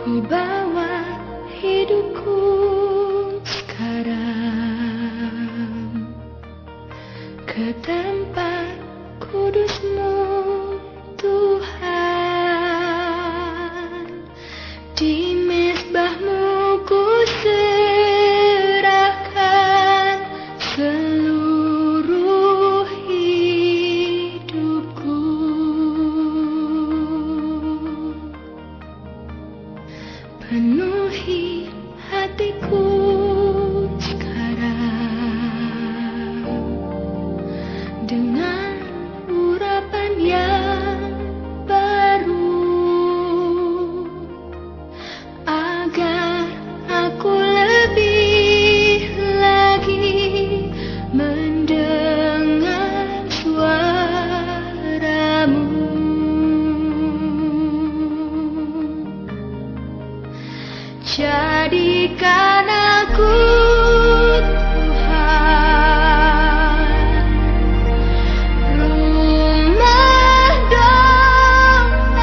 Ku bawa hidupku sekarang ke tempat kudus-Mu, Tuhan. Di mezbah-Mu ku serahkan seluruh hidupku. Penuhi hatiku sekarang dengan urapan yang baru, agar aku lebih lagi mendengar suara-Mu. Jadikan aku, Tuhan, rumah doa-Mu,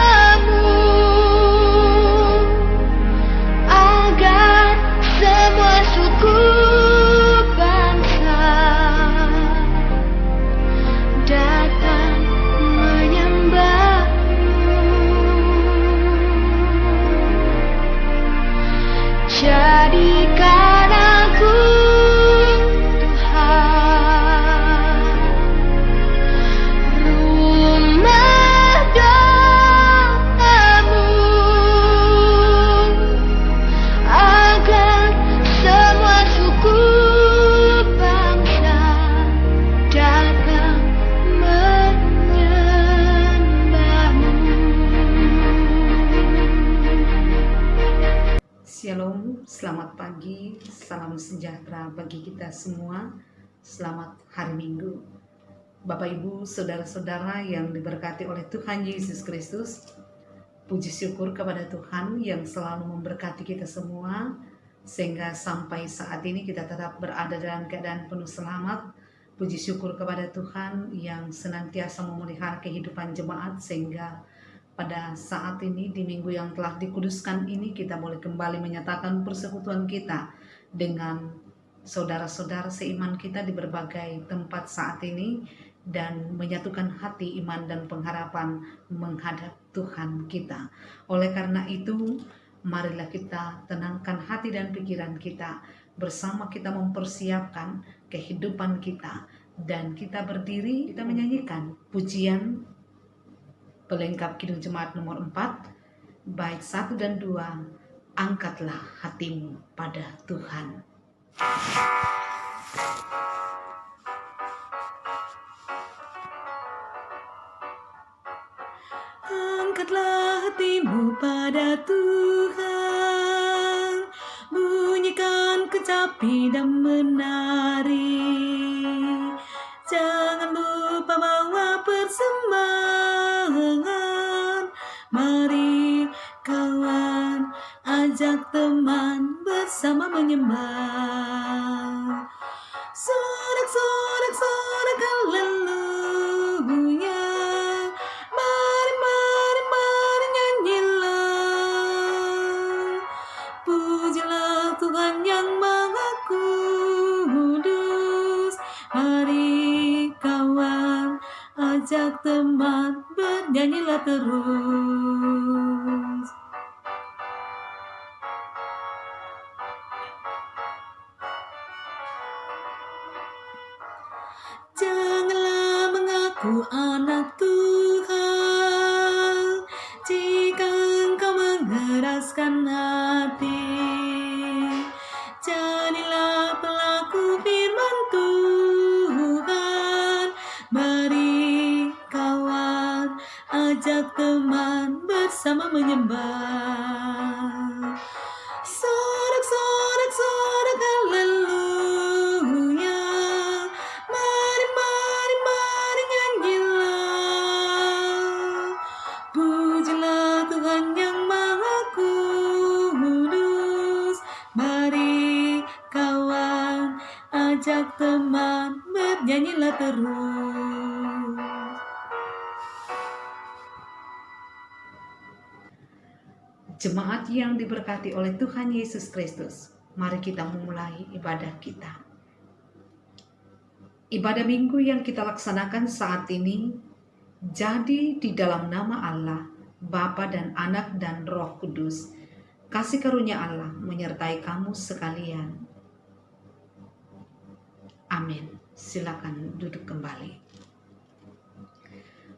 agar semua suku bangsa datang menyembah-Mu. Jadikan aku, Tuhan, rumah doa-Mu, agar semua suku bangsa datang menyembah-Mu. Shalom, selamat pagi, salam sejahtera bagi kita semua. Selamat hari Minggu. Bapak Ibu, saudara-saudara yang diberkati oleh Tuhan Yesus Kristus, puji syukur kepada Tuhan yang selalu memberkati kita semua, sehingga sampai saat ini kita tetap berada dalam keadaan penuh selamat. Puji syukur kepada Tuhan yang senantiasa memelihara kehidupan jemaat, sehingga pada saat ini di minggu yang telah dikuduskan ini kita boleh kembali menyatakan persekutuan kita dengan saudara-saudara seiman kita di berbagai tempat saat ini, dan menyatukan hati, iman, dan pengharapan menghadap Tuhan kita. Oleh karena itu, marilah kita tenangkan hati dan pikiran kita, bersama kita mempersiapkan kehidupan kita, dan kita berdiri, kita menyanyikan pujian pelengkap Kidung Jemaat nomor 4, bait 1 dan 2, angkatlah hatimu pada Tuhan. Angkatlah hatimu pada Tuhan, bunyikan kecapi dan menari. Jangan lupa bawa persembahan. Mari kawan, ajak teman bersama menyembah. Sorak-sorak sorak haleluya. Mari mari mari nyanyilah. Pujilah Tuhan yang Maha Kudus. Mari kawan, ajak teman, bernyanyilah terus. Janganlah mengaku anak Tuhan jika engkau mengeraskan hati. Jadilah pelaku firman Tuhan. Mari kawan, ajak teman bersama menyembah. Sorak-sorak sorak haleluya. Mari mari mari nyanyilah. Pujilah Tuhan yang Maha Kudus. Mari kawan, ajak teman, bernyanyilah terus. Jemaat yang diberkati oleh Tuhan Yesus Kristus, mari kita memulai ibadah kita. Ibadah minggu yang kita laksanakan saat ini jadi di dalam nama Allah, Bapa dan Anak dan Roh Kudus. Kasih karunia Allah menyertai kamu sekalian. Amin. Silakan duduk kembali.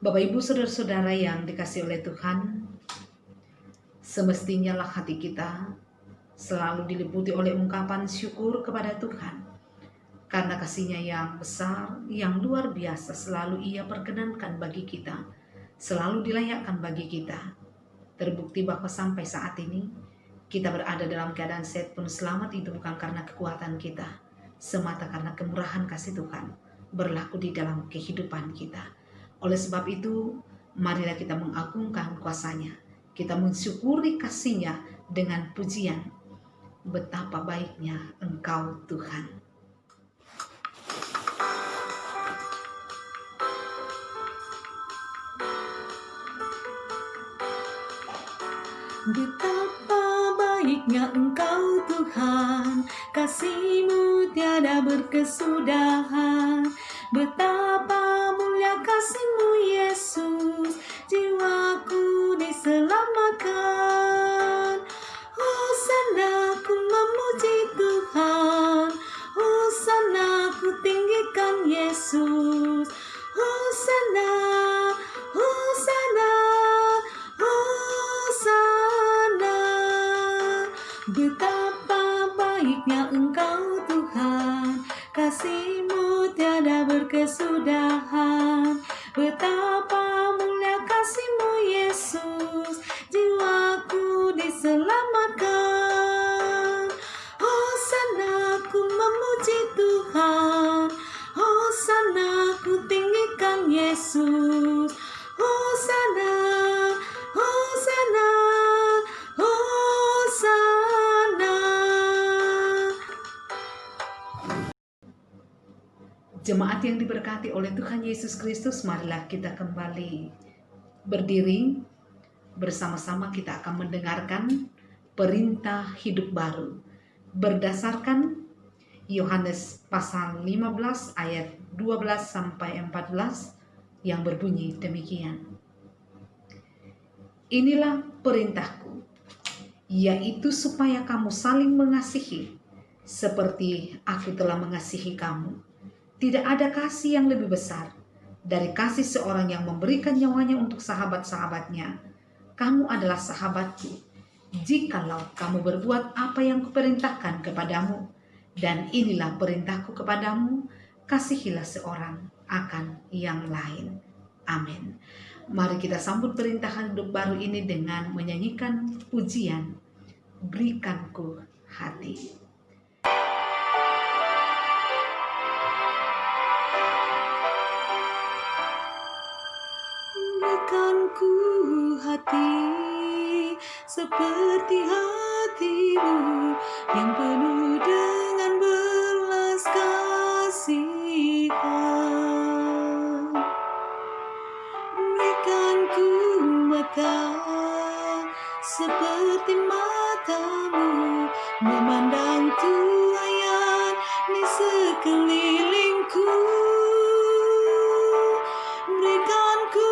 Bapak Ibu saudara-saudara yang dikasihi oleh Tuhan, semestinya lah hati kita selalu diliputi oleh ungkapan syukur kepada Tuhan. Karena kasih-Nya yang besar, yang luar biasa selalu Ia perkenankan bagi kita, selalu dilayakkan bagi kita. Terbukti bahwa sampai saat ini, kita berada dalam keadaan sehat pun selamat itu bukan karena kekuatan kita, semata karena kemurahan kasih Tuhan berlaku di dalam kehidupan kita. Oleh sebab itu, marilah kita mengagungkan kuasa-Nya, kita mensyukuri kasih-Nya dengan pujian. Betapa baiknya Engkau Tuhan. Betapa baiknya Engkau Tuhan, kasih-Mu tiada berkesudahan. Betapa mulia kasih-Mu Yesus, jiwaku diselamatkan. Hosana ku memuji Tuhan, Hosana ku tinggikan Yesus. Hosana, Hosana, Hosana. Betapa baiknya Engkau Tuhan, kasih-Mu tiada berkesudahan. Betapa mulia kasih-Mu Yesus, jiwaku diselamatkan. Hosana ku memuji Tuhan, Hosana ku tinggikan Yesus. Hosana, Hosana, Hosana. Jemaat yang diberkati oleh Tuhan Yesus Kristus, marilah kita kembali berdiri. Bersama-sama kita akan mendengarkan perintah hidup baru berdasarkan Yohanes pasal 15 ayat 12 sampai 14 yang berbunyi demikian. Inilah perintahku, yaitu supaya kamu saling mengasihi seperti aku telah mengasihi kamu. Tidak ada kasih yang lebih besar dari kasih seorang yang memberikan nyawanya untuk sahabat-sahabatnya. Kamu adalah sahabatku, jikalau kamu berbuat apa yang kuperintahkan kepadamu. Dan inilah perintahku kepadamu, kasihilah seorang akan yang lain. Amin. Mari kita sambut perintah hidup baru ini dengan menyanyikan pujian, Berikanku Hati. Berikanku hati seperti hati-Mu yang penuh dengan belas kasihan. Berikanku mata seperti mata-Mu memandang tuaian di sekelilingku. Berikanku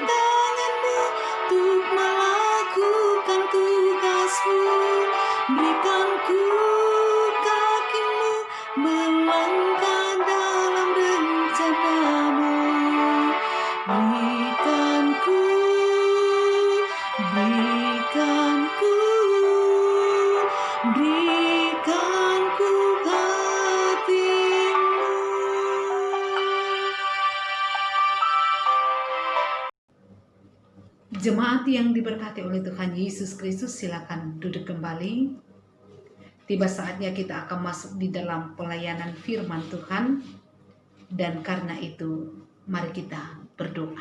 tangan-Mu untuk melakukan tugas-Mu. Berikanku kaki-Mu melangkah dalam rencana-Mu. Berikanku, berikanku, berikanku hati-Mu. Jemaat yang diberkati oleh Tuhan Yesus Kristus, silakan duduk kembali. Tiba saatnya kita akan masuk di dalam pelayanan firman Tuhan. Dan karena itu, mari kita berdoa.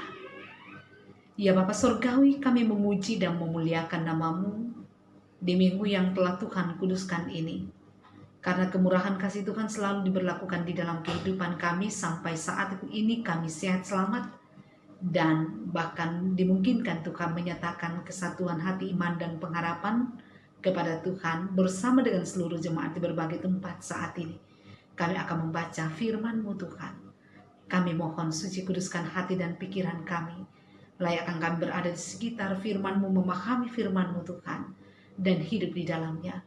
Ya Bapa Surgawi, kami memuji dan memuliakan nama-Mu di minggu yang telah Tuhan kuduskan ini. Karena kemurahan kasih Tuhan selalu diberlakukan di dalam kehidupan kami sampai saat ini kami sehat selamat. dan bahkan dimungkinkan Tuhan menyatakan kesatuan hati iman dan pengharapan kepada Tuhan bersama dengan seluruh jemaat di berbagai tempat saat ini. Kami akan membaca firman-Mu Tuhan. Kami mohon suci kuduskan hati dan pikiran kami. Layakkan kami berada di sekitar firman-Mu, memahami firman-Mu Tuhan, dan hidup di dalamnya.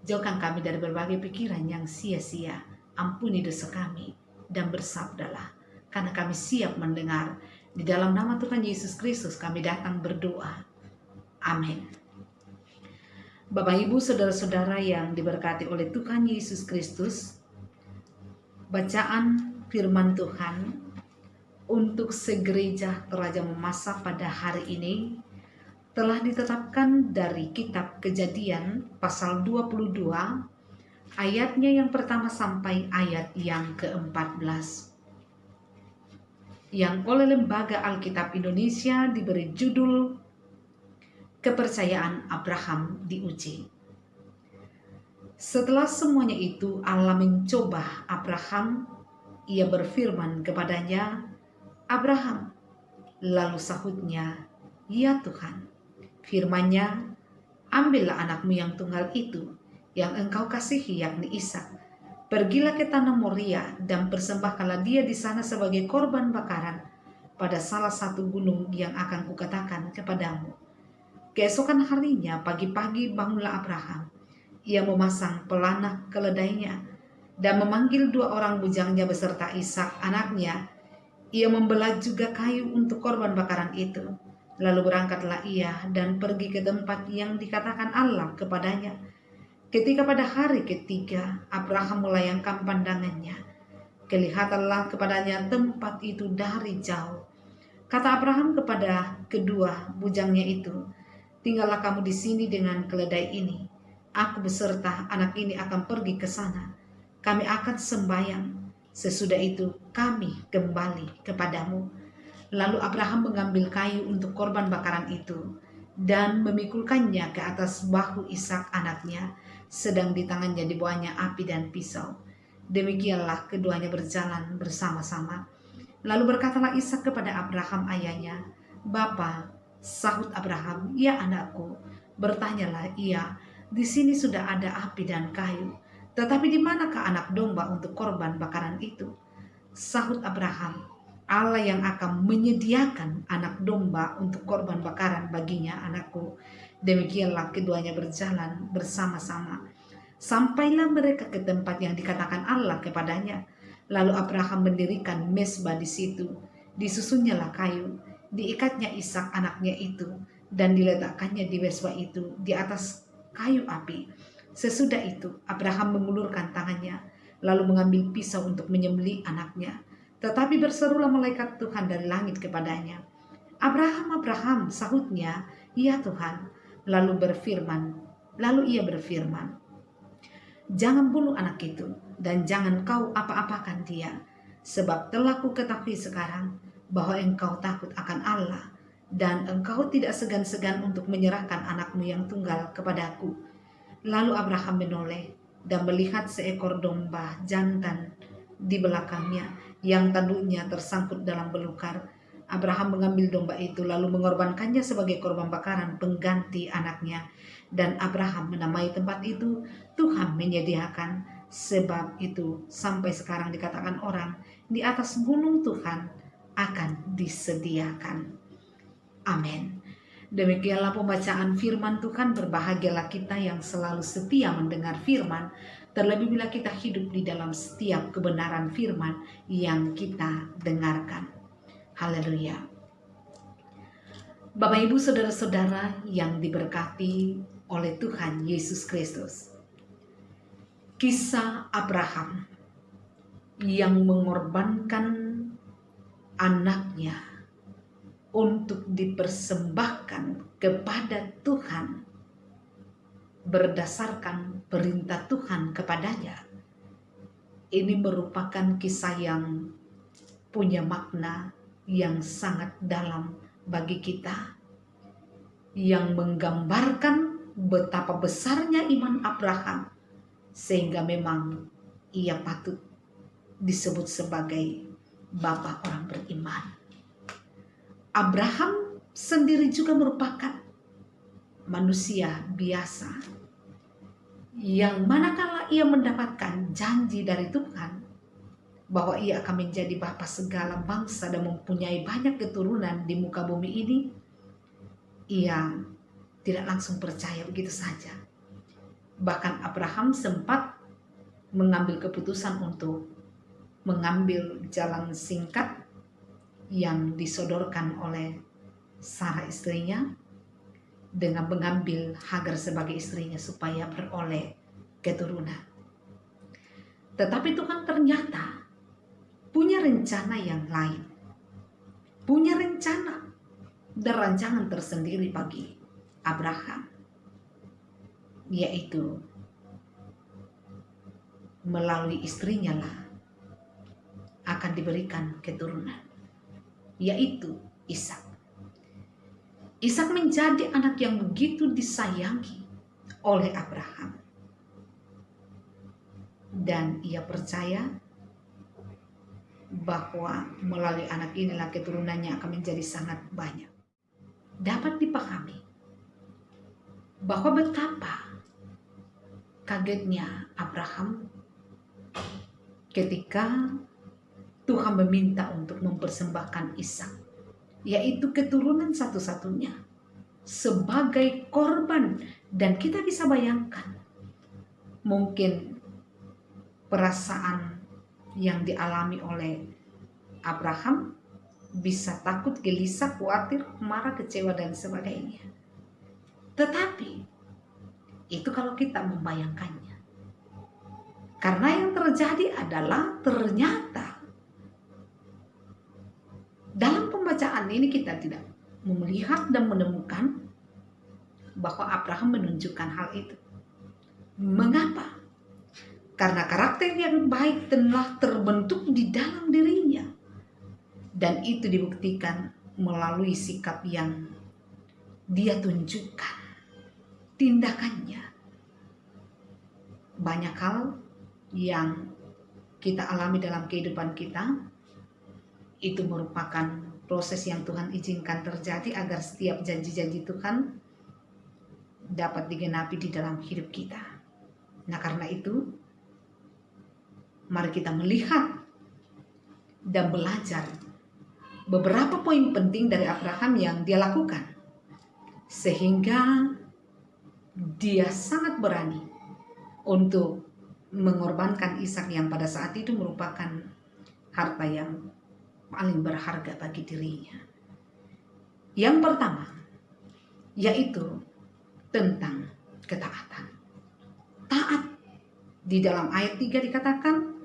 Jauhkan kami dari berbagai pikiran yang sia-sia. Ampuni dosa kami dan bersabdalah, karena kami siap mendengar. Di dalam nama Tuhan Yesus Kristus kami datang berdoa. Amin. Bapak Ibu saudara-saudara yang diberkati oleh Tuhan Yesus Kristus, bacaan firman Tuhan untuk segereja Toraja Mamasa pada hari ini telah ditetapkan dari kitab Kejadian pasal 22 ayatnya yang pertama sampai ayat yang ke-14, yang oleh Lembaga Alkitab Indonesia diberi judul Kepercayaan Abraham Diuji. Setelah semuanya itu Allah mencoba Abraham. Ia berfirman kepadanya, "Abraham." Lalu sahutnya, "Ya Tuhan." Firman-Nya, "Ambillah anakmu yang tunggal itu, yang engkau kasihi, yakni Ishak. Pergilah ke tanah Moria dan persembahkanlah dia di sana sebagai korban bakaran pada salah satu gunung yang akan kukatakan kepadamu." Keesokan harinya pagi-pagi bangunlah Abraham. Ia memasang pelana keledainya dan memanggil 2 orang bujangnya beserta Ishak anaknya. Ia membelah juga kayu untuk korban bakaran itu. Lalu berangkatlah ia dan pergi ke tempat yang dikatakan Allah kepadanya. Ketika pada hari ketiga Abraham melayangkan pandangannya, kelihatanlah kepadanya tempat itu dari jauh. Kata Abraham kepada kedua bujangnya itu, "Tinggallah kamu di sini dengan keledai ini. Aku beserta anak ini akan pergi ke sana. Kami akan sembahyang. Sesudah itu kami kembali kepadamu." Lalu Abraham mengambil kayu untuk korban bakaran itu dan memikulkannya ke atas bahu Ishak anaknya, sedang di tangannya dibawanya api dan pisau. Demikianlah keduanya berjalan bersama-sama. Lalu berkatalah Ishak kepada Abraham ayahnya, "Bapa." Sahut Abraham, "Ya anakku." Bertanyalah ia, "Di sini sudah ada api dan kayu, tetapi di manakah anak domba untuk korban bakaran itu?" Sahut Abraham, "Allah yang akan menyediakan anak domba untuk korban bakaran baginya, anakku." Demikianlah keduanya berjalan bersama-sama. Sampailah mereka ke tempat yang dikatakan Allah kepadanya. Lalu Abraham mendirikan mezbah di situ. Disusunnya kayu, diikatnya Ishak anaknya itu, dan diletakkannya di mezbah itu di atas kayu api. Sesudah itu Abraham mengulurkan tangannya, lalu mengambil pisau untuk menyembelih anaknya. Tetapi berserulah malaikat Tuhan dari langit kepadanya, "Abraham, Abraham." Sahutnya, "Ya Tuhan." Lalu ia berfirman, "Jangan bunuh anak itu, dan jangan kau apa-apakan dia, sebab telah kuketahui sekarang bahwa engkau takut akan Allah, dan engkau tidak segan-segan untuk menyerahkan anakmu yang tunggal kepadaku." Lalu Abraham menoleh dan melihat seekor domba jantan di belakangnya yang tanduknya tersangkut dalam belukar. Abraham mengambil domba itu lalu mengorbankannya sebagai korban bakaran pengganti anaknya. Dan Abraham menamai tempat itu Tuhan menyediakan. Sebab itu sampai sekarang dikatakan orang, di atas gunung Tuhan akan disediakan. Amin. Demikianlah pembacaan firman Tuhan. Berbahagialah kita yang selalu setia mendengar firman, terlebih bila kita hidup di dalam setiap kebenaran firman yang kita dengarkan. Haleluya. Bapak Ibu saudara-saudara yang diberkati oleh Tuhan Yesus Kristus. Kisah Abraham yang mengorbankan anaknya untuk dipersembahkan kepada Tuhan berdasarkan perintah Tuhan kepadanya. Ini merupakan kisah yang punya makna yang sangat dalam bagi kita, yang menggambarkan betapa besarnya iman Abraham sehingga memang ia patut disebut sebagai bapa orang beriman. Abraham sendiri juga merupakan manusia biasa yang manakala ia mendapatkan janji dari Tuhan bahwa ia akan menjadi bapa segala bangsa dan mempunyai banyak keturunan di muka bumi ini, ia tidak langsung percaya begitu saja. Bahkan Abraham sempat mengambil keputusan untuk mengambil jalan singkat yang disodorkan oleh Sarah istrinya dengan mengambil Hagar sebagai istrinya supaya beroleh keturunan. Tetapi Tuhan ternyata punya rencana yang lain, punya rencana dan rancangan tersendiri bagi Abraham, yaitu melalui istrinya lah akan diberikan keturunan, yaitu Ishak. Ishak menjadi anak yang begitu disayangi oleh Abraham, dan ia percaya bahwa melalui anak inilah keturunannya akan menjadi sangat banyak. Dapat dipahami bahwa betapa kagetnya Abraham ketika Tuhan meminta untuk mempersembahkan Ishak, yaitu keturunan satu-satunya, sebagai korban. Dan kita bisa bayangkan mungkin perasaan yang dialami oleh Abraham, bisa takut, gelisah, khawatir, marah, kecewa, dan sebagainya. Tetapi itu kalau kita membayangkannya. Karena yang terjadi adalah ternyata dalam pembacaan ini kita tidak melihat dan menemukan bahwa Abraham menunjukkan hal itu. Mengapa? Karena karakter yang baik telah terbentuk di dalam dirinya. Dan itu dibuktikan melalui sikap yang dia tunjukkan, tindakannya. Banyak hal yang kita alami dalam kehidupan kita, itu merupakan proses yang Tuhan izinkan terjadi agar setiap janji-janji Tuhan dapat digenapi di dalam hidup kita. Nah, karena itu mari kita melihat dan belajar beberapa poin penting dari Abraham yang dia lakukan, sehingga dia sangat berani untuk mengorbankan Ishak yang pada saat itu merupakan harta yang paling berharga bagi dirinya. Yang pertama yaitu tentang ketaatan. Taat. Di dalam ayat 3 dikatakan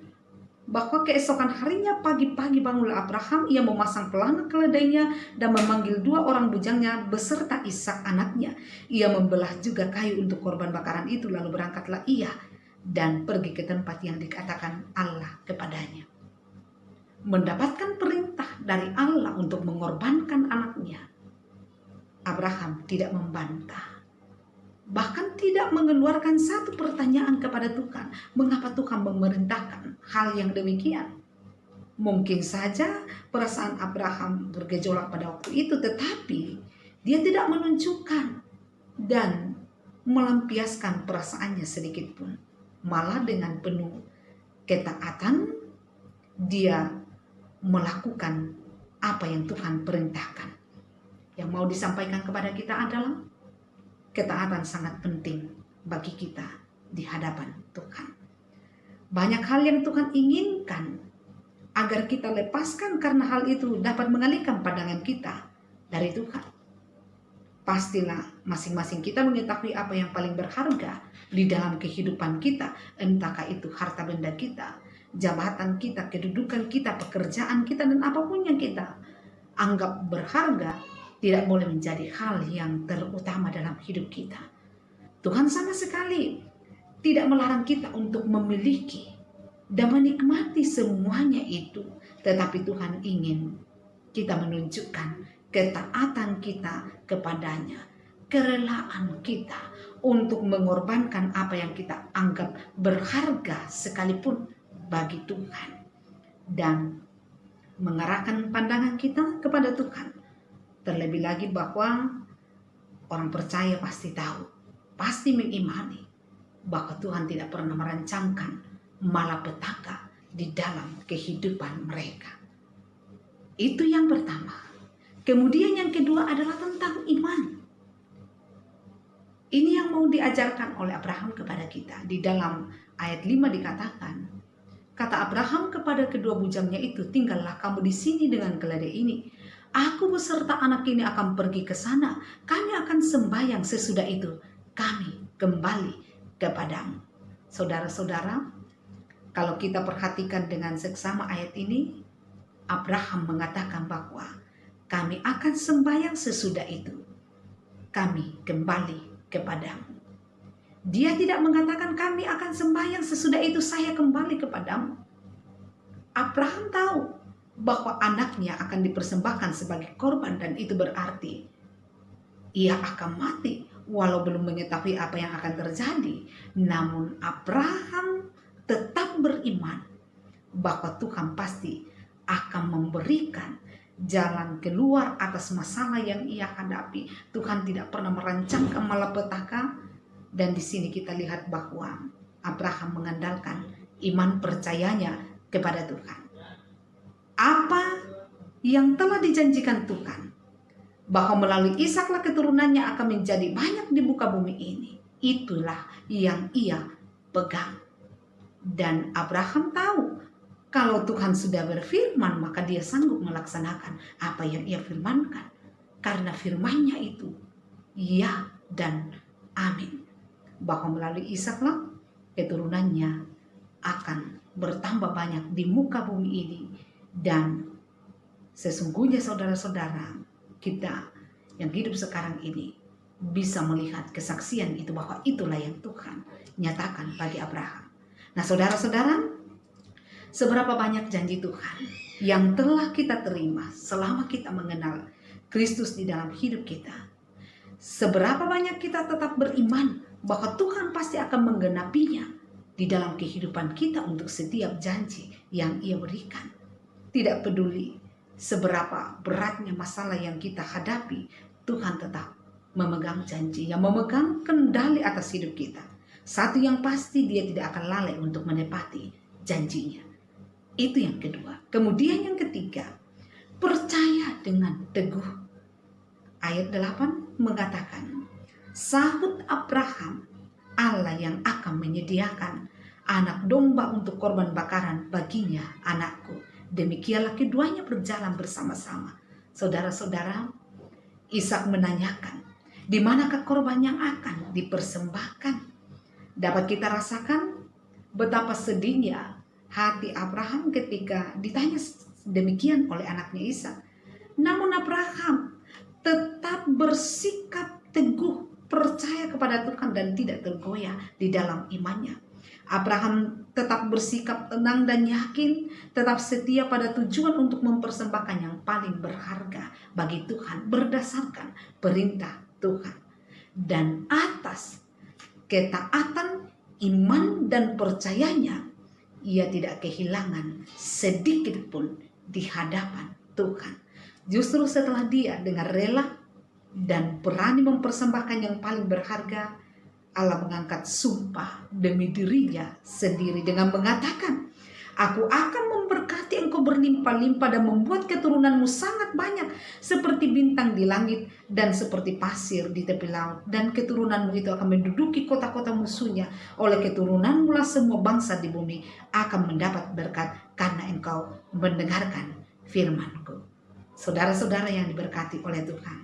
bahwa keesokan harinya pagi-pagi bangunlah Abraham, ia memasang pelana keledainya dan memanggil 2 orang bujangnya beserta Ishak anaknya. Ia membelah juga kayu untuk korban bakaran itu, lalu berangkatlah ia dan pergi ke tempat yang dikatakan Allah kepadanya. Mendapatkan perintah dari Allah untuk mengorbankan anaknya, Abraham tidak membantah. Bahkan tidak mengeluarkan satu pertanyaan kepada Tuhan. Mengapa Tuhan memerintahkan hal yang demikian? Mungkin saja perasaan Abraham bergejolak pada waktu itu, tetapi dia tidak menunjukkan dan melampiaskan perasaannya sedikit pun. Malah dengan penuh ketaatan, dia melakukan apa yang Tuhan perintahkan. Yang mau disampaikan kepada kita adalah ketaatan sangat penting bagi kita di hadapan Tuhan. Banyak hal yang Tuhan inginkan agar kita lepaskan, karena hal itu dapat mengalihkan pandangan kita dari Tuhan. Pastilah masing-masing kita mengetahui apa yang paling berharga di dalam kehidupan kita, entahkah itu harta benda kita, jabatan kita, kedudukan kita, pekerjaan kita, dan apapun yang kita anggap berharga, tidak boleh menjadi hal yang terutama dalam hidup kita. Tuhan sama sekali tidak melarang kita untuk memiliki dan menikmati semuanya itu. Tetapi Tuhan ingin kita menunjukkan ketaatan kita kepadanya, kerelaan kita untuk mengorbankan apa yang kita anggap berharga sekalipun bagi Tuhan, dan mengarahkan pandangan kita kepada Tuhan Terlebih lagi bahwa orang percaya pasti tahu, pasti mengimani bahwa Tuhan tidak pernah merancangkan malapetaka di dalam kehidupan mereka. Itu yang pertama. Kemudian yang kedua adalah tentang iman. Ini yang mau diajarkan oleh Abraham kepada kita. Di dalam ayat 5 dikatakan, kata Abraham kepada kedua bujangnya itu, tinggallah kamu di sini dengan keledai ini. Aku beserta anak ini akan pergi ke sana. Kami akan sembahyang, sesudah itu kami kembali kepadamu. Saudara-saudara, kalau kita perhatikan dengan seksama ayat ini, Abraham mengatakan bahwa kami akan sembahyang, sesudah itu kami kembali kepadamu. Dia tidak mengatakan kami akan sembahyang, sesudah itu saya kembali kepadamu. Abraham tahu bahwa anaknya akan dipersembahkan sebagai korban, dan itu berarti ia akan mati walau belum mengetahui apa yang akan terjadi. Namun Abraham tetap beriman bahwa Tuhan pasti akan memberikan jalan keluar atas masalah yang ia hadapi. Tuhan tidak pernah merancangkan malapetaka, dan di sini kita lihat bahwa Abraham mengandalkan iman percayanya kepada Tuhan. Apa yang telah dijanjikan Tuhan, bahwa melalui Ishaklah keturunannya akan menjadi banyak di muka bumi ini, itulah yang ia pegang. Dan Abraham tahu kalau Tuhan sudah berfirman, maka dia sanggup melaksanakan apa yang ia firmankan. Karena firman-Nya itu ya dan amin. Bahwa melalui Ishaklah keturunannya akan bertambah banyak di muka bumi ini. Dan sesungguhnya saudara-saudara, kita yang hidup sekarang ini bisa melihat kesaksian itu, bahwa itulah yang Tuhan nyatakan bagi Abraham. Nah saudara-saudara, seberapa banyak janji Tuhan yang telah kita terima selama kita mengenal Kristus di dalam hidup kita. Seberapa banyak kita tetap beriman bahwa Tuhan pasti akan menggenapinya di dalam kehidupan kita untuk setiap janji yang Ia berikan. Tidak peduli seberapa beratnya masalah yang kita hadapi, Tuhan tetap memegang janji, yang memegang kendali atas hidup kita. Satu yang pasti, Dia tidak akan lalai untuk menepati janjinya. Itu yang kedua. Kemudian yang ketiga, percaya dengan teguh. Ayat 8 mengatakan, sahut Abraham, Allah yang akan menyediakan anak domba untuk korban bakaran baginya, anakku. Demikianlah keduanya berjalan bersama-sama. Saudara-saudara, Ishak menanyakan, di manakah korban yang akan dipersembahkan? Dapat kita rasakan betapa sedihnya hati Abraham ketika ditanya demikian oleh anaknya Ishak. Namun Abraham tetap bersikap teguh, percaya kepada Tuhan dan tidak tergoyah di dalam imannya. Abraham tetap bersikap tenang dan yakin, tetap setia pada tujuan untuk mempersembahkan yang paling berharga bagi Tuhan berdasarkan perintah Tuhan. Dan atas ketaatan, iman dan percayanya, ia tidak kehilangan sedikit pun di hadapan Tuhan. Justru setelah dia dengan rela dan berani mempersembahkan yang paling berharga, Allah mengangkat sumpah demi dirinya sendiri dengan mengatakan, aku akan memberkati engkau berlimpah-limpah dan membuat keturunanmu sangat banyak seperti bintang di langit dan seperti pasir di tepi laut. Dan keturunanmu itu akan menduduki kota-kota musuhnya. Oleh keturunanmu lah semua bangsa di bumi akan mendapat berkat karena engkau mendengarkan firman-Ku. Saudara-saudara yang diberkati oleh Tuhan,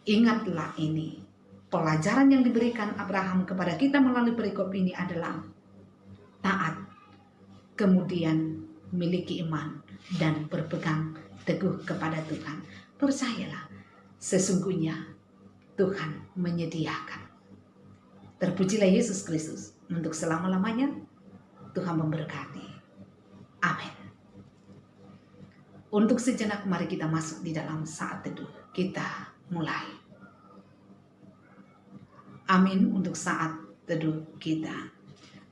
ingatlah ini. Pelajaran yang diberikan Abraham kepada kita melalui perikop ini adalah taat, kemudian miliki iman, dan berpegang teguh kepada Tuhan. Percayalah, sesungguhnya Tuhan menyediakan. Terpujilah Yesus Kristus, untuk selama-lamanya Tuhan memberkati. Amin. Untuk sejenak mari kita masuk di dalam saat teduh. Kita mulai. Amin untuk saat teduh kita.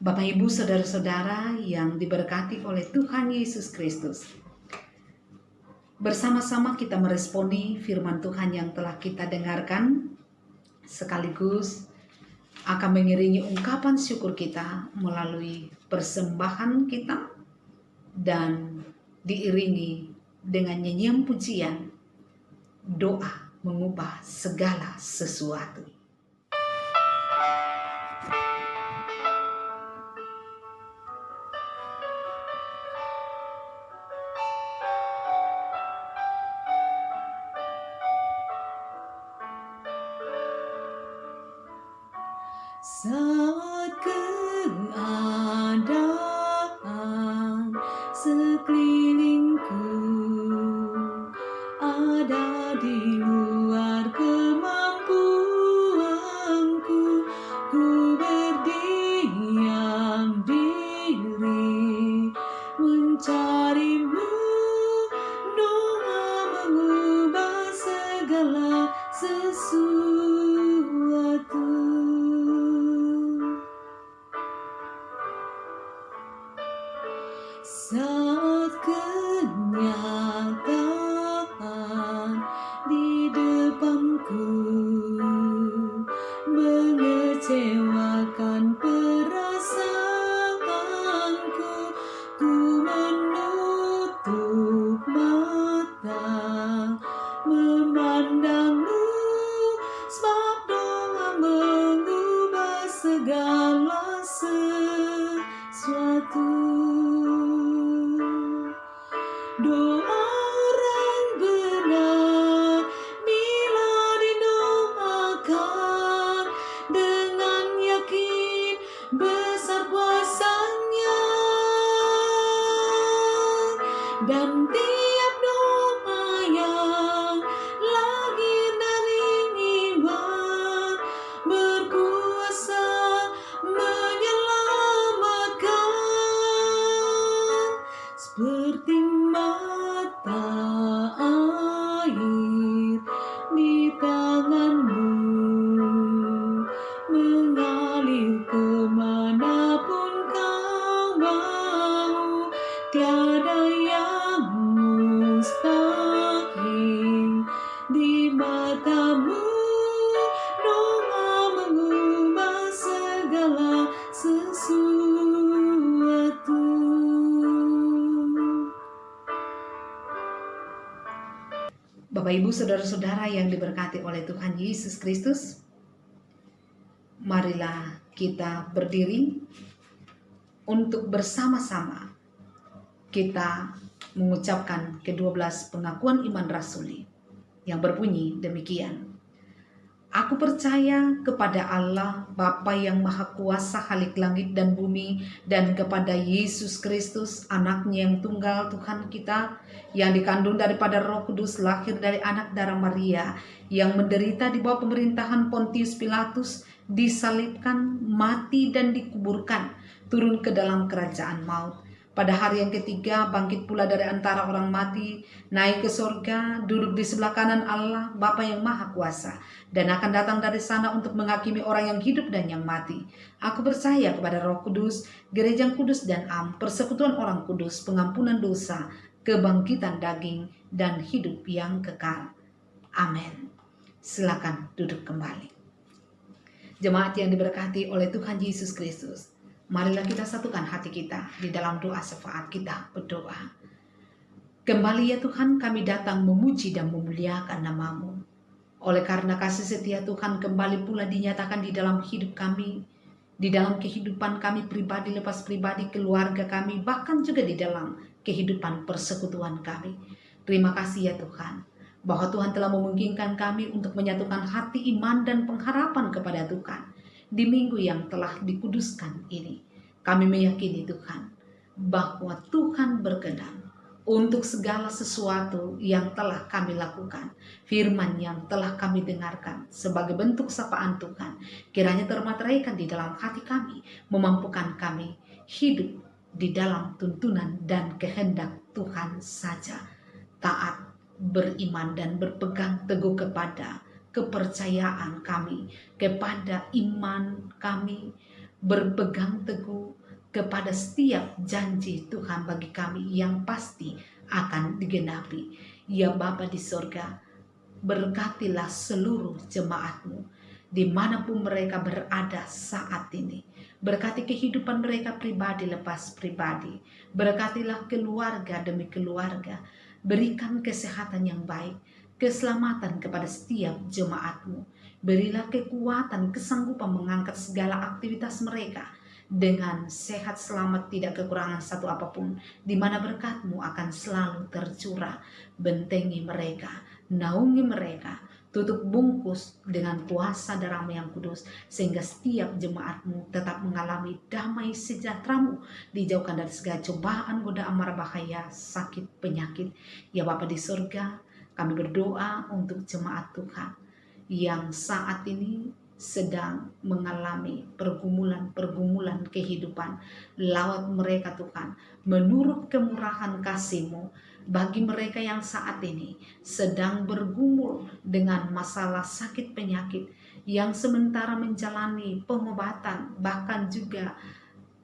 Bapak Ibu saudara-saudara yang diberkati oleh Tuhan Yesus Kristus. Bersama-sama kita meresponi firman Tuhan yang telah kita dengarkan, sekaligus akan mengiringi ungkapan syukur kita melalui persembahan kita dan diiringi dengan nyanyian pujian, doa mengubah segala sesuatu. Saat keadaan sekelilingku ada di luar kemampuanku, ku berdiam diri mencarimu, doa mengubah segala sesuatu. Saat kenyataan di depanku mengecewakan perasaanku, ku menutup mata memandangmu, sebab doa mengubah segala sesuatu. Doa orang benar bila didoakan dengan yakin besar kuasanya, dan tiap doa yang lahir dari iman berkuasa menyelamatkan, seperti mata air di tanganmu mengalir kemanapun kau mau, tiada yang mustahil di matamu, doa mengubah segala sesuatu. Bapak, Ibu, Saudara-saudara yang diberkati oleh Tuhan Yesus Kristus, marilah kita berdiri untuk bersama-sama kita mengucapkan ke-12 pengakuan iman rasuli yang berbunyi demikian. Aku percaya kepada Allah Bapa yang Maha Kuasa Halik langit dan bumi, dan kepada Yesus Kristus anaknya yang tunggal Tuhan kita, yang dikandung daripada Roh Kudus, lahir dari anak darah Maria, yang menderita di bawah pemerintahan Pontius Pilatus, disalibkan, mati dan dikuburkan, turun ke dalam kerajaan maut. Pada hari yang ketiga bangkit pula dari antara orang mati, naik ke surga, duduk di sebelah kanan Allah Bapa yang Maha Kuasa, dan akan datang dari sana untuk menghakimi orang yang hidup dan yang mati. Aku percaya kepada Roh Kudus, gereja yang kudus dan am, persekutuan orang kudus, pengampunan dosa, kebangkitan daging, dan hidup yang kekal. Amin. Silakan duduk kembali. Jemaat yang diberkati oleh Tuhan Yesus Kristus, marilah kita satukan hati kita di dalam doa syafaat kita berdoa. Kembali ya Tuhan, kami datang memuji dan memuliakan nama-Mu. Oleh karena kasih setia Tuhan kembali pula dinyatakan di dalam hidup kami, di dalam kehidupan kami pribadi lepas pribadi, keluarga kami, bahkan juga di dalam kehidupan persekutuan kami. Terima kasih ya Tuhan, bahwa Tuhan telah memungkinkan kami untuk menyatukan hati iman dan pengharapan kepada Tuhan. Di minggu yang telah dikuduskan ini, kami meyakini Tuhan, bahwa Tuhan berkenan untuk segala sesuatu yang telah kami lakukan, firman yang telah kami dengarkan sebagai bentuk sapaan Tuhan, kiranya termateraikan di dalam hati kami, memampukan kami hidup di dalam tuntunan dan kehendak Tuhan saja, taat, beriman dan berpegang teguh kepada kepercayaan kami, kepada iman kami, berpegang teguh kepada setiap janji Tuhan bagi kami yang pasti akan digenapi. Ya Bapa di sorga, berkatilah seluruh jemaat-Mu dimanapun mereka berada saat ini. Berkati kehidupan mereka pribadi lepas pribadi. Berkatilah keluarga demi keluarga. Berikan kesehatan yang baik, keselamatan kepada setiap jemaat-Mu. Berilah kekuatan, kesanggupan mengangkat segala aktivitas mereka dengan sehat, selamat, tidak kekurangan satu apapun, di mana berkat-Mu akan selalu tercurah. Bentengi mereka, naungi mereka, tutup bungkus dengan kuasa darah-Mu yang kudus, sehingga setiap jemaat-Mu tetap mengalami damai sejahtera-Mu, dijauhkan dari segala cobaan, godaan, mara bahaya, sakit, penyakit. Ya Bapa di surga, kami berdoa untuk jemaat Tuhan yang saat ini sedang mengalami pergumulan kehidupan. Lawat mereka Tuhan, menurut kemurahan kasih-Mu, bagi mereka yang saat ini sedang bergumul dengan masalah sakit penyakit, yang sementara menjalani pengobatan, bahkan juga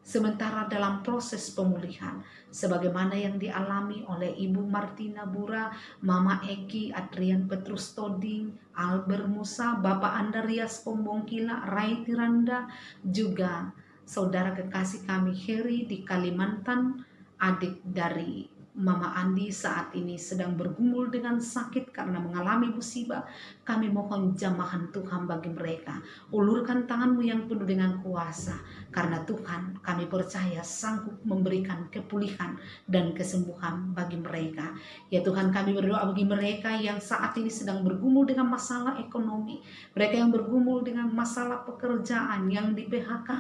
sementara dalam proses pemulihan, sebagaimana yang dialami oleh Ibu Martina Bura, Mama Eki, Adrian Petrus Toding, Albert Musa, Bapak Andarias Pombongkila, Rai Tiranda, juga saudara kekasih kami Heri di Kalimantan, adik dari Mama Andi saat ini sedang bergumul dengan sakit karena mengalami musibah. Kami mohon jamahan Tuhan bagi mereka. Ulurkan tangan-Mu yang penuh dengan kuasa, karena Tuhan kami percaya sanggup memberikan kepulihan dan kesembuhan bagi mereka. Ya Tuhan, kami berdoa bagi mereka yang saat ini sedang bergumul dengan masalah ekonomi, mereka yang bergumul dengan masalah pekerjaan, yang di PHK.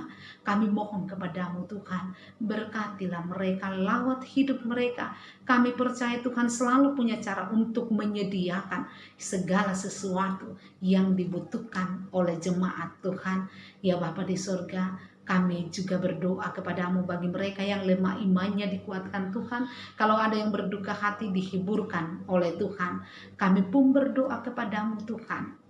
Kami mohon kepada-Mu Tuhan, berkatilah mereka, lawat hidup mereka. Kami percaya Tuhan selalu punya cara untuk menyediakan segala sesuatu yang dibutuhkan oleh jemaat Tuhan. Ya Bapa di surga, kami juga berdoa kepada-Mu bagi mereka yang lemah imannya, dikuatkan Tuhan. Kalau ada yang berduka hati, dihiburkan oleh Tuhan. Kami pun berdoa kepada-Mu Tuhan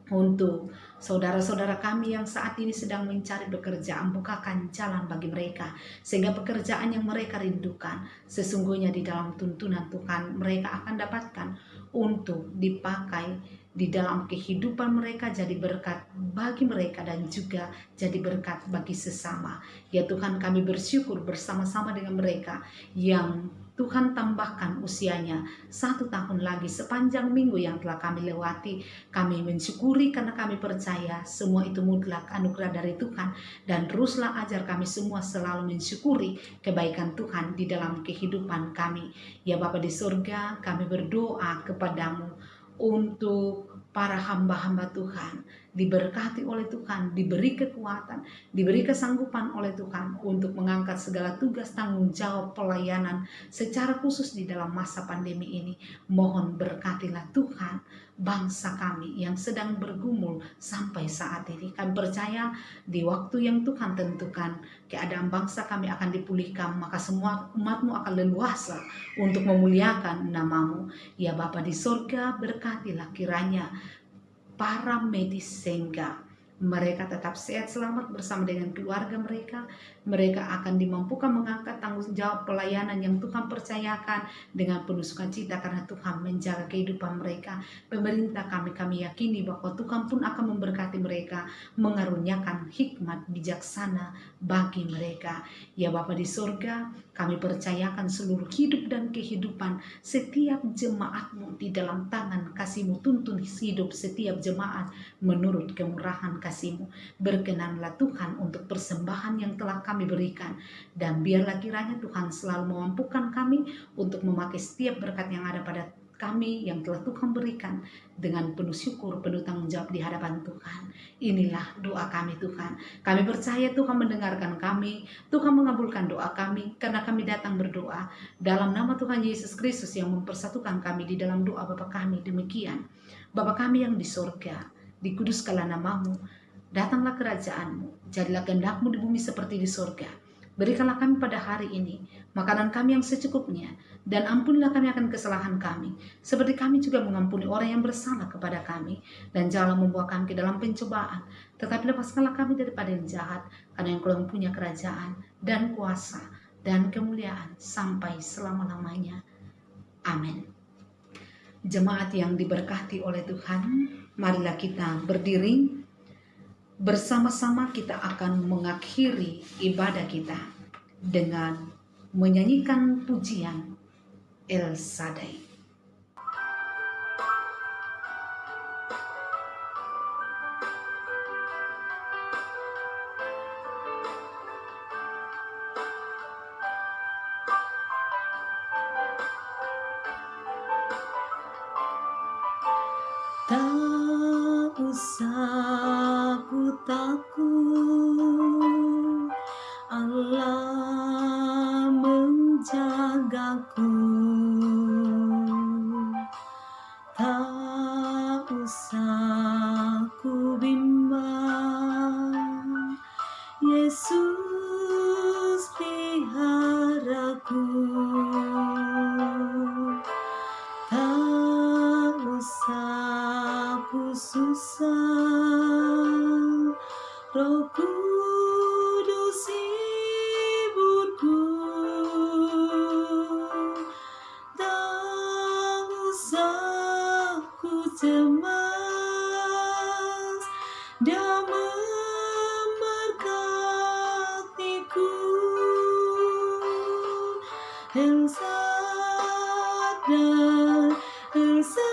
untuk saudara-saudara kami yang saat ini sedang mencari pekerjaan. Bukakan jalan bagi mereka, sehingga pekerjaan yang mereka rindukan sesungguhnya di dalam tuntunan Tuhan mereka akan dapatkan untuk dipakai di dalam kehidupan mereka, jadi berkat bagi mereka dan juga jadi berkat bagi sesama. Ya Tuhan, kami bersyukur bersama-sama dengan mereka yang Tuhan tambahkan usianya 1 tahun lagi sepanjang minggu yang telah kami lewati. Kami mensyukuri karena kami percaya semua itu mutlak anugerah dari Tuhan, dan teruslah ajar kami semua selalu mensyukuri kebaikan Tuhan di dalam kehidupan kami. Ya Bapa di surga, kami berdoa kepada-Mu untuk para hamba-hamba Tuhan, diberkati oleh Tuhan, diberi kekuatan, diberi kesanggupan oleh Tuhan untuk mengangkat segala tugas tanggung jawab pelayanan secara khusus di dalam masa pandemi ini. Mohon berkatilah Tuhan bangsa kami yang sedang bergumul sampai saat ini. Kami percaya di waktu yang Tuhan tentukan, keadaan bangsa kami akan dipulihkan, maka semua umat-Mu akan leluasa untuk memuliakan nama-Mu. Ya Bapa di surga, berkatilah kiranya para medis sehingga mereka tetap sehat selamat bersama dengan keluarga mereka. Mereka akan dimampukan mengangkat tanggung jawab pelayanan yang Tuhan percayakan dengan penuh sukacita, karena Tuhan menjaga kehidupan mereka. Pemerintah kami yakini bahwa Tuhan pun akan memberkati mereka, mengaruniakan hikmat bijaksana bagi mereka. Ya Bapa di surga, kami percayakan seluruh hidup dan kehidupan setiap jemaat-Mu di dalam tangan kasih-Mu. Tuntun hidup setiap jemaat menurut kemurahan kasih-Mu. Berkenanlah Tuhan untuk persembahan yang telah kami berikan, dan biarlah kiranya Tuhan selalu memampukan kami untuk memakai setiap berkat yang ada pada kami yang telah Tuhan berikan dengan penuh syukur, penuh tanggung jawab di hadapan Tuhan. Inilah doa kami Tuhan. Kami percaya Tuhan mendengarkan kami, Tuhan mengabulkan doa kami, karena kami datang berdoa dalam nama Tuhan Yesus Kristus yang mempersatukan kami di dalam doa Bapa kami. Demikian, Bapa kami yang di surga, dikuduskanlah nama-Mu, datanglah kerajaan-Mu, jadilah kehendak-Mu di bumi seperti di surga. Berikanlah kami pada hari ini makanan kami yang secukupnya, dan ampunilah kami akan kesalahan kami, seperti kami juga mengampuni orang yang bersalah kepada kami. Dan janganlah membawa kami ke dalam pencobaan, tetapi lepaskanlah kami daripada yang jahat, karena Engkau yang punya kerajaan dan kuasa dan kemuliaan sampai selama-lamanya. Amin. Jemaat yang diberkati oleh Tuhan, marilah kita berdiri. Bersama-sama kita akan mengakhiri ibadah kita dengan menyanyikan pujian El Shaddai. Tak usah ku takut, Allah menjagaku. Tak usah ku bimbang, Yesus peliharaku. Tak usah ku susah, Roh Kudus hiburku. Tak usah ku cemas, Dia memberkatiku. El Shaddai, El Shaddai,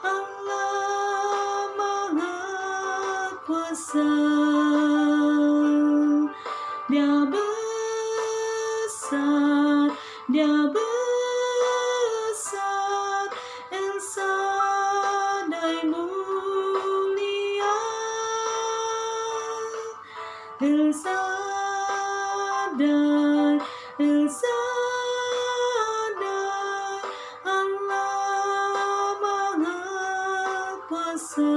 Allah Maha Kuasa. Dia besar, Dia besar, El Shaddai mulia. El Shaddai, El Shaddai, Allah Maha Kuasa.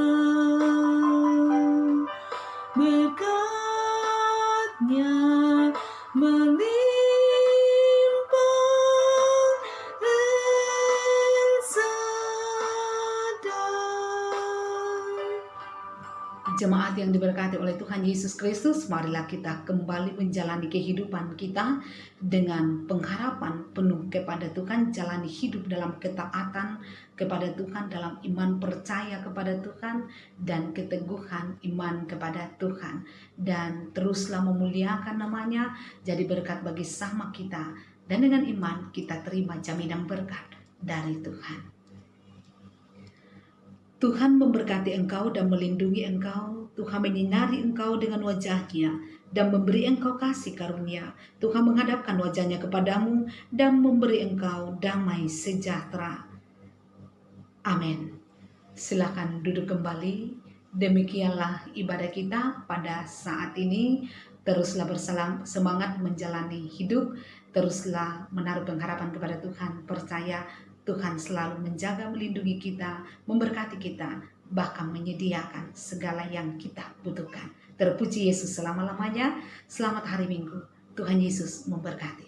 Berkat-Nya melimpah, El Shaddai. Jemaat yang diberkati oleh Tuhan Yesus Kristus, marilah kita kembali menjalani kehidupan kita dengan pengharapan penuh kepada Tuhan, jalani hidup dalam ketaatan kepada Tuhan, dalam iman percaya kepada Tuhan, dan keteguhan iman kepada Tuhan. Dan teruslah memuliakan namanya, jadi berkat bagi sesama kita, dan dengan iman kita terima jaminan berkat dari Tuhan. Tuhan memberkati engkau dan melindungi engkau. Tuhan menyinari engkau dengan wajah-Nya dan memberi engkau kasih karunia. Tuhan menghadapkan wajah-Nya kepadamu dan memberi engkau damai sejahtera. Amin. Silakan duduk kembali. Demikianlah ibadah kita pada saat ini. Teruslah semangat menjalani hidup. Teruslah menaruh pengharapan kepada Tuhan. Percaya Tuhan selalu menjaga, melindungi kita, memberkati kita, bahkan menyediakan segala yang kita butuhkan. Terpuji Yesus selama-lamanya. Selamat hari Minggu. Tuhan Yesus memberkati.